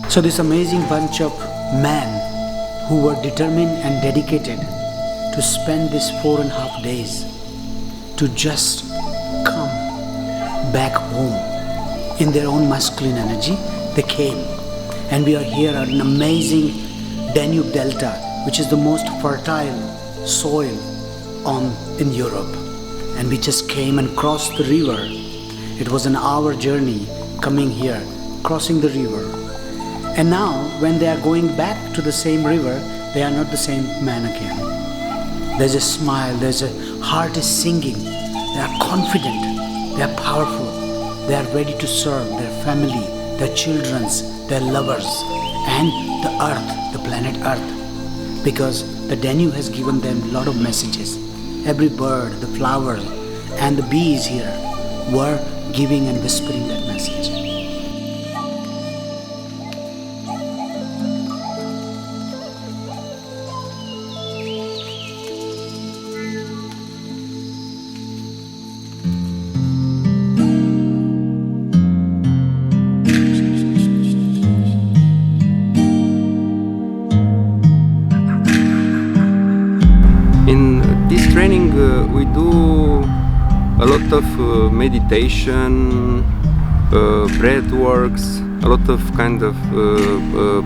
So this amazing bunch of men who were determined and dedicated to spend these 4.5 days to just come back home in their own masculine energy, they came. And we are here at an amazing Danube Delta, which is the most fertile soil in Europe. And we just came and crossed the river. It was an hour journey coming here, crossing the river. And now, when they are going back to the same river, they are not the same man again. There's a smile, there's a heart is singing. They are confident, they are powerful, they are ready to serve their family, their children, their lovers, and the earth, the planet Earth. Because the Danube has given them a lot of messages. Every bird, the flowers, and the bees here were giving and whispering that message. In this training we do a lot of meditation, breath works, a lot of kind of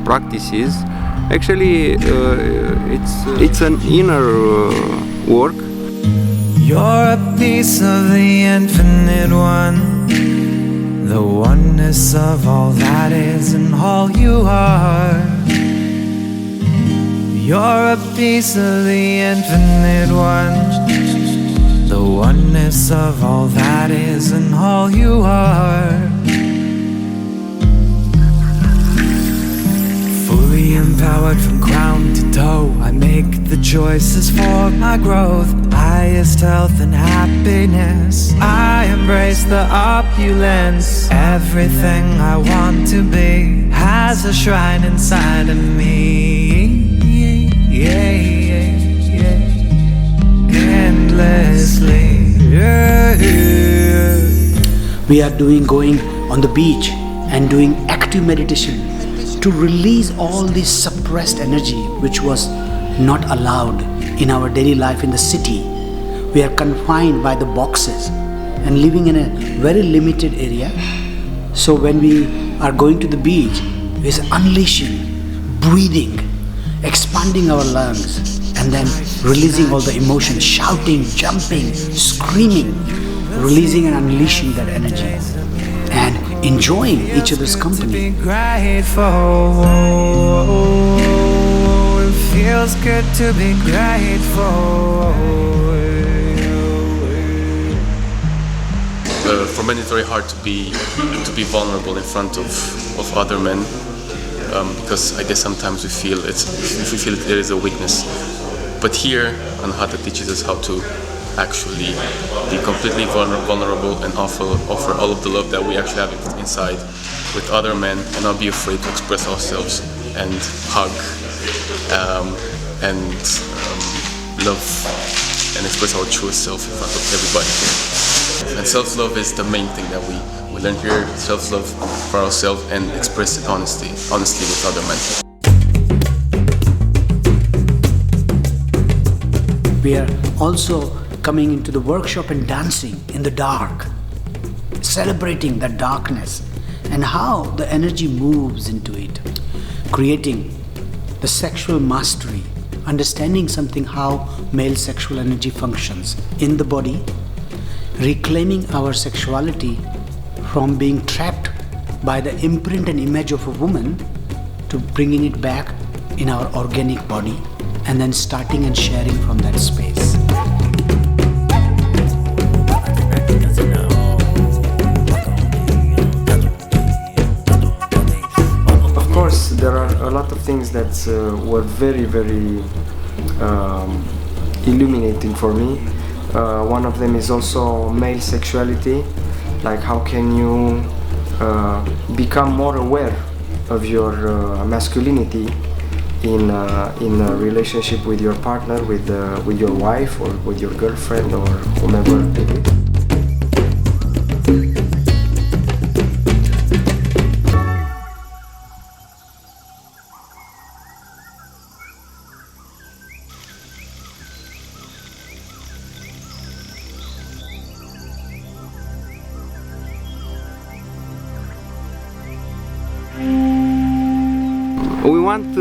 practices. Actually it's an inner work. You're a piece of the infinite one, the oneness of all that is and all you are. You're a piece of the infinite one, the oneness of all that is and all you are. Fully empowered from crown to toe, I make the choices for my growth, highest health and happiness. I embrace the opulence. Everything I want to be has a shrine inside of me. Yeah, yeah, yeah. Endlessly. Yeah, yeah. We are going on the beach and doing active meditation to release all this suppressed energy which was not allowed in our daily life in the city. We are confined by the boxes and living in a very limited area. So when we are going to the beach, we are unleashing, breathing, expanding our lungs, and then releasing all the emotions, shouting, jumping, screaming, releasing and unleashing that energy, and enjoying each other's company. Grateful. It feels good to be grateful. For men, it's very hard to be vulnerable in front of other men. Because I guess sometimes we feel there is a weakness, but here Anahata teaches us how to actually be completely vulnerable and offer all of the love that we actually have inside with other men, and not be afraid to express ourselves and hug and love and express our truest self in front of everybody here. And self-love is the main thing that we learn here, self-love for ourselves, and express it honestly with other men. We are also coming into the workshop and dancing in the dark, celebrating that darkness and how the energy moves into it, creating the sexual mastery, understanding something how male sexual energy functions in the body, reclaiming our sexuality from being trapped by the imprint and image of a woman to bringing it back in our organic body, and then starting and sharing from that space. Of course, there are a lot of things that were very, very illuminating for me. One of them is also male sexuality. Like, how can you become more aware of your masculinity in a relationship with your partner, with your wife or with your girlfriend or whomever it is. We want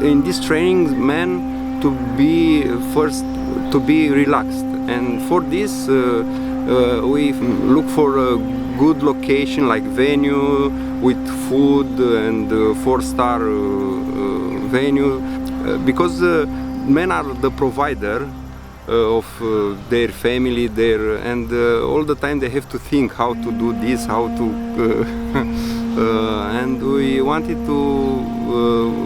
in this training men to be first to be relaxed, and for this we look for a good location like venue with food and 4-star venue, because men are the provider of their family, and all the time they have to think how to do this, how to and we wanted to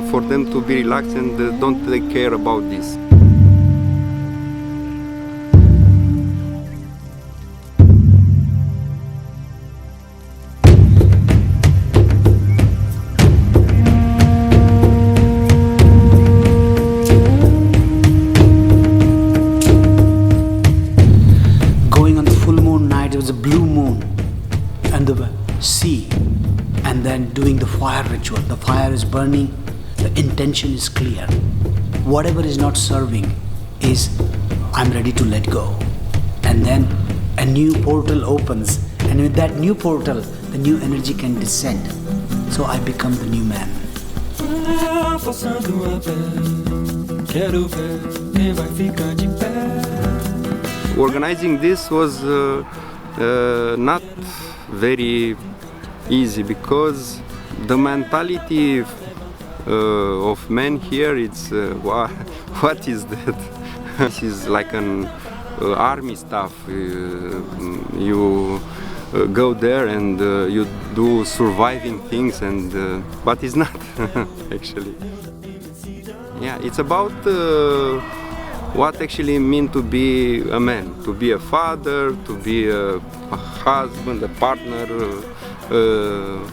for them to be relaxed and don't take care about this. Going on the full moon night, it was a blue moon and the sea, and then doing the fire ritual. The fire is burning, the intention is clear. Whatever is not serving is, I'm ready to let go. And then a new portal opens, and with that new portal, the new energy can descend. So I become the new man. Organizing this was not very easy, because the mentality of men here, it's what is that? This is like an army stuff. You go there and you do surviving things, and but it's not actually. Yeah, it's about what actually means to be a man, to be a father, to be a husband, a partner,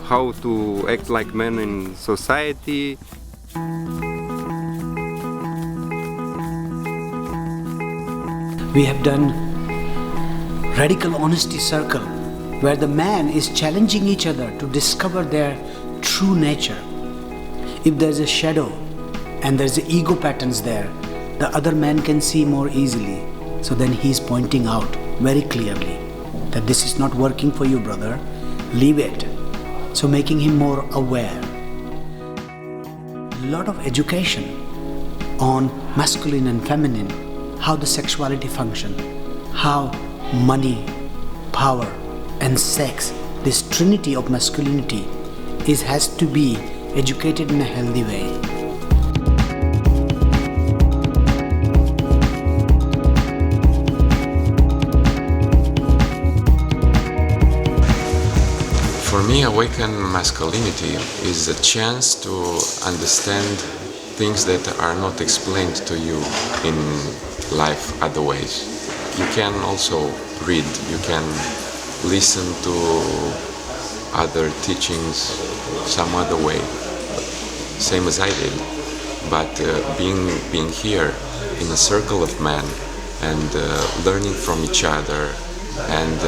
how to act like men in society. We have done radical honesty circle, where the man is challenging each other to discover their true nature. If there's a shadow and there's the ego patterns there, the other man can see more easily. So then he's pointing out very clearly that this is not working for you, brother, leave it. So making him more aware. A lot of education on masculine and feminine, how the sexuality function, how money, power and sex, this trinity of masculinity has to be educated in a healthy way. For me, awaken masculinity is a chance to understand things that are not explained to you in life other ways. You can also read, you can listen to other teachings some other way, same as I did. But being here in a circle of men and learning from each other and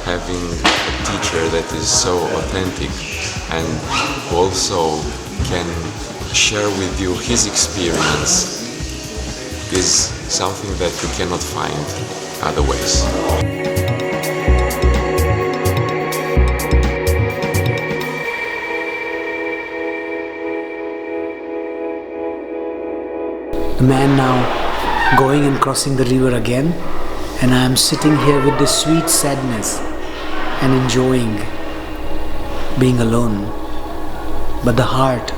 having a teacher that is so authentic and also can share with you his experience is something that you cannot find other ways. The man now going and crossing the river again, and I am sitting here with this sweet sadness and enjoying being alone. But the heart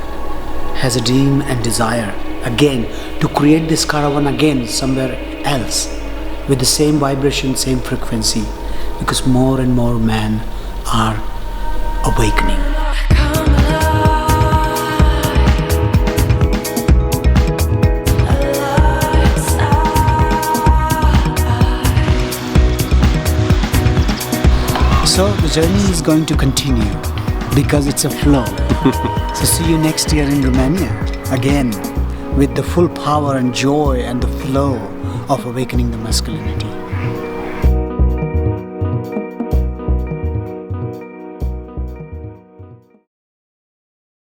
has a dream and desire again to create this caravan again somewhere else with the same vibration, same frequency, because more and more men are awakening. So the journey is going to continue because it's a flow. So see you next year in Romania again with the full power and joy and the flow of awakening the masculinity.